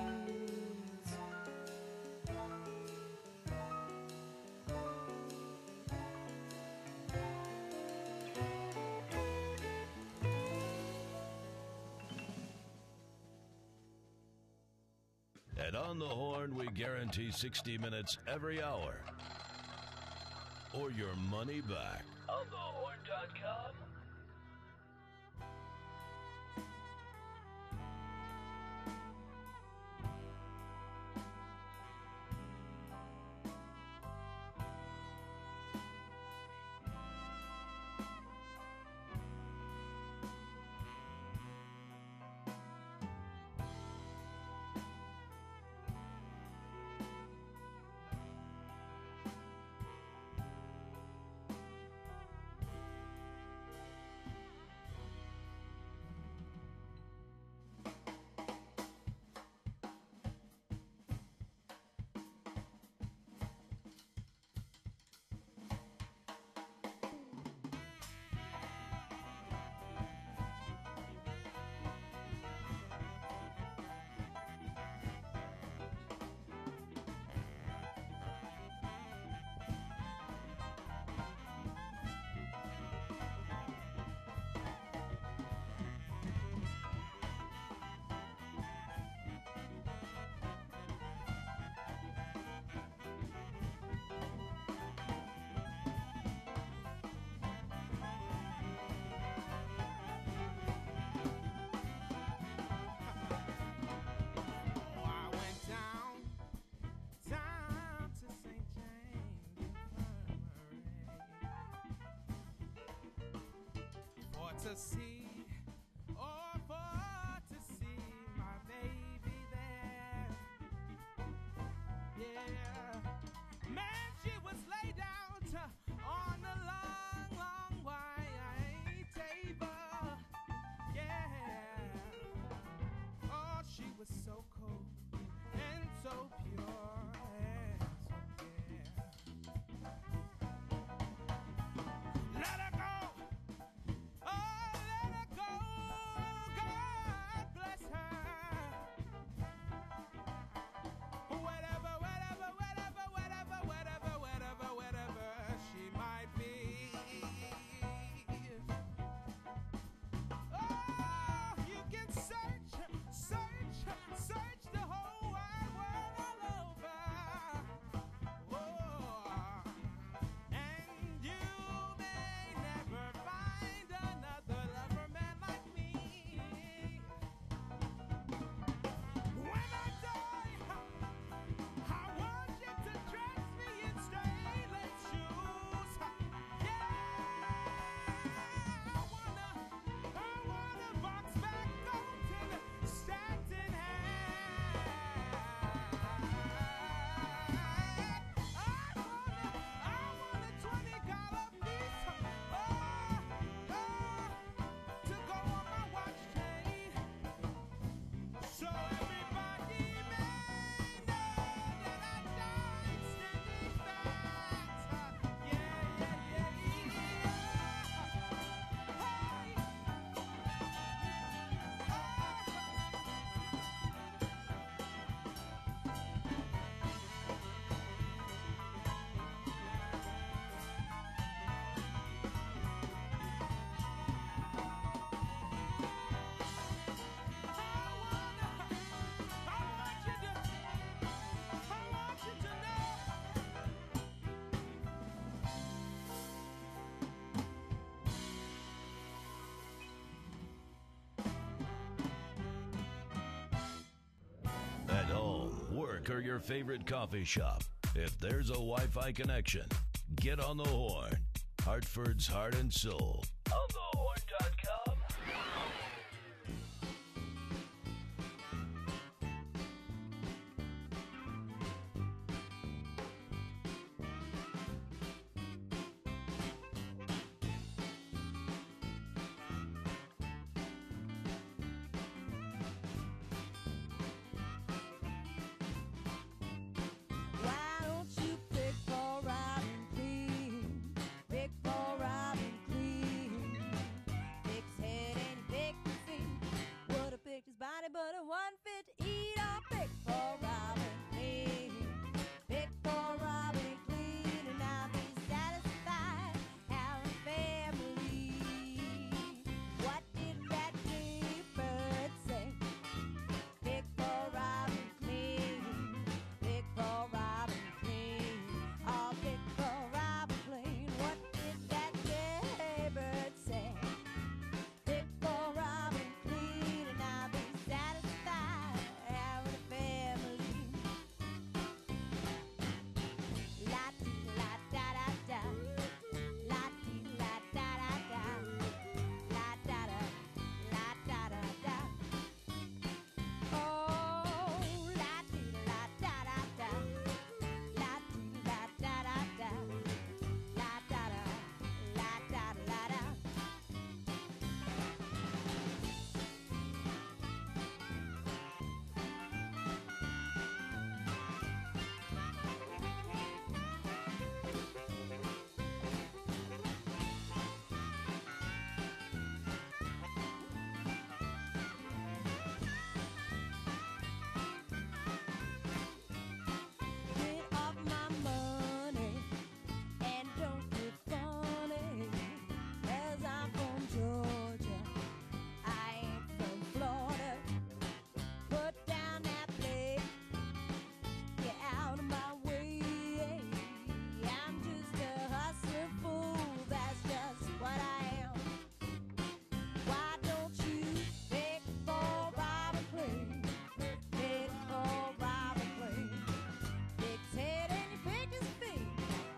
And on the horn, we guarantee 60 minutes every hour. Or your money back. onthehorn.com.
to see, or for to see my baby there. Yeah, man, she was laid out on a long, long white table. Yeah, oh, she was so cold and so pure. And so, yeah. Let her go. Oh, let her go. God bless her. Whatever, whatever, whatever, whatever, whatever, whatever, whatever she might be. Oh, you can search, search, search the whole wide world all over. Oh, and you may never find another lover man like me. When I die, I want you to dress me in stainless shoes. Yeah, I wanna box back golden stacked in hand. I want a $20 piece. To go on my watch chain, so everybody may know that I died standing fast. Yeah, yeah, yeah, I want you to know.
At home, work, or your favorite coffee shop, if there's a Wi-Fi connection, get on the horn. Hartford's heart and soul. onthehorn.com.
Why don't you pick for Robin, please? Pick for Robin, please. Pick his head and he picked his feet. Would have picked his body, but it wasn't fit to eat. I'll pick for Robin, please. Pick for Robin, clean, and I'll be satisfied having family. What did that bird say? Pick for Robin, clean. Pick for Robin clean. Oh, pick for Robin clean. What did that jaybird say? Pick for Robin clean, and I'll be satisfied having a family. La dee la da da da. La dee la da da da. La da da. La da da da. Oh, la dee la da da da. La dee la da da da. La da da. La da da la da. Get off my money and don't get funny, 'cause I'm from Georgia, I ain't from Florida. Put down that plate, get out of my way. I'm just a hustling fool, that's just what I am. Why don't you pick for Robin Clean? Pick for Robin Clean. Pick his head and he picked his feet.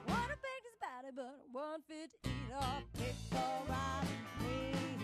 Wanna pick his body, but one fit to eat. Oh, pick for Robin Clean.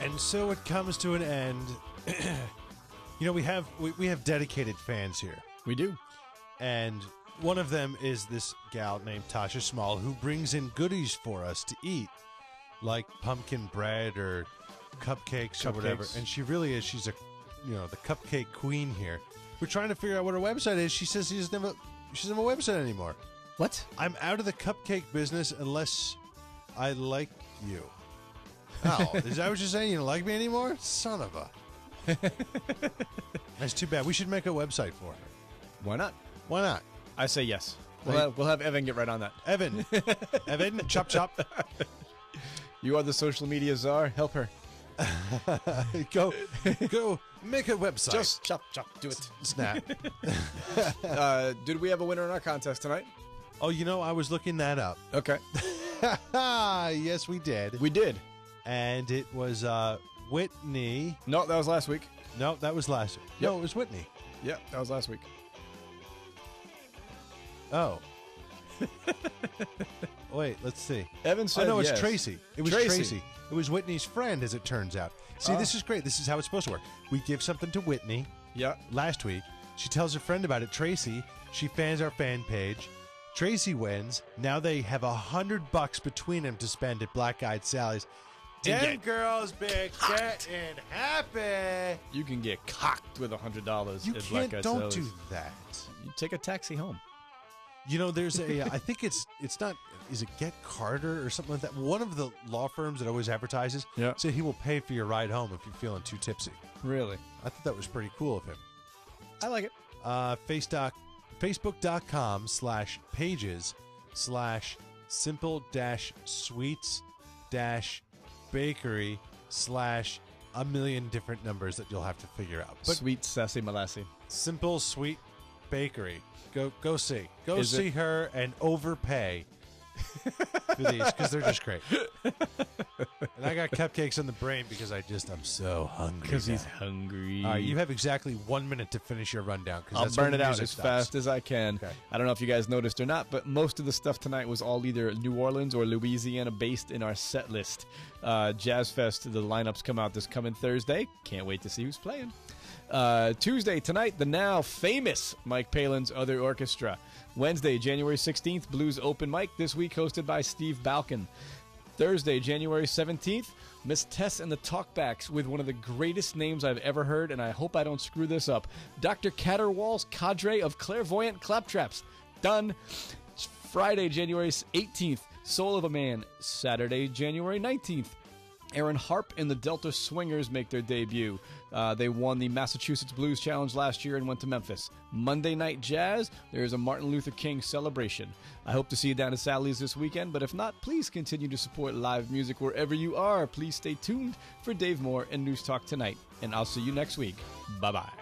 And so it comes to an end. You know, we have dedicated fans here.
We do.
And one of them is this gal named Tasha Small, who brings in goodies for us to eat, like pumpkin bread or cupcakes or whatever. And she really is. She's the cupcake queen here. We're trying to figure out what her website is. She says she doesn't have a website anymore.
What?
I'm out of the cupcake business unless I like you. Oh, is that what you're saying? You don't like me anymore? Son of a... That's too bad. We should make a website for her.
Why not?
Why not?
I say yes. We'll have Evan get right on that.
Evan, chop chop.
You are the social media czar. Help her.
Go, make a website.
Just chop do it.
Snap.
Did we have a winner in our contest tonight?
Oh, I was looking that up.
Okay.
Yes, we did.
We did.
And it was Whitney.
No, that was last week.
No, that was last week.
Yep.
No, it was Whitney.
Yeah, that was last week.
Oh. Wait, let's see.
Evan said
no, it's
yes.
Tracy. It was Tracy. It was Whitney's friend, as it turns out. See, this is great. This is how it's supposed to work. We give something to Whitney.
Yeah.
Last week. She tells her friend about it, Tracy. She fans our fan page. Tracy wins. Now they have $100 between them to spend at Black Eyed Sally's. Damn girls be getting happy.
You can get cocked with $100.
You can't. Don't do that.
You take a taxi home.
There's a. I think it's not. Is it Get Carter or something like that? One of the law firms that always advertises.
Yeah.
So he will pay for your ride home if you're feeling too tipsy.
Really?
I thought that was pretty cool of him.
I like it.
Facebook.com/pages/simple-sweets-bakery/a million different numbers that you'll have to figure out. But
Sweet Sassy Molassie.
Simple Sweet Bakery. Go see. Go
Is
see
it-
her and overpay for these because they're just great. And I got cupcakes in the brain because I'm so hungry.
Because
now.
he's hungry.
All right, you have exactly 1 minute to finish your rundown.
I'll
that's when
burn
the
it out
music
as
stops.
fast as I can.
Okay.
I don't know if you guys noticed or not, but most of the stuff tonight was all either New Orleans or Louisiana based in our set list. Jazz Fest, the lineups come out this coming Thursday. Can't wait to see who's playing. Tuesday, tonight, the now famous Mike Palin's Other Orchestra. Wednesday, January 16th, Blues Open Mic, this week hosted by Steve Balkin. Thursday, January 17th, Miss Tess and the Talkbacks with one of the greatest names I've ever heard, and I hope I don't screw this up, Dr. Catterwall's Cadre of Clairvoyant Claptraps. Done. Friday, January 18th, Soul of a Man. Saturday, January 19th, Aaron Harp and the Delta Swingers make their debut. They won the Massachusetts Blues Challenge last year and went to Memphis. Monday Night Jazz, there's a Martin Luther King celebration. I hope to see you down at Sally's this weekend, but if not, please continue to support live music wherever you are. Please stay tuned for Dave Moore and News Talk Tonight, and I'll see you next week. Bye-bye.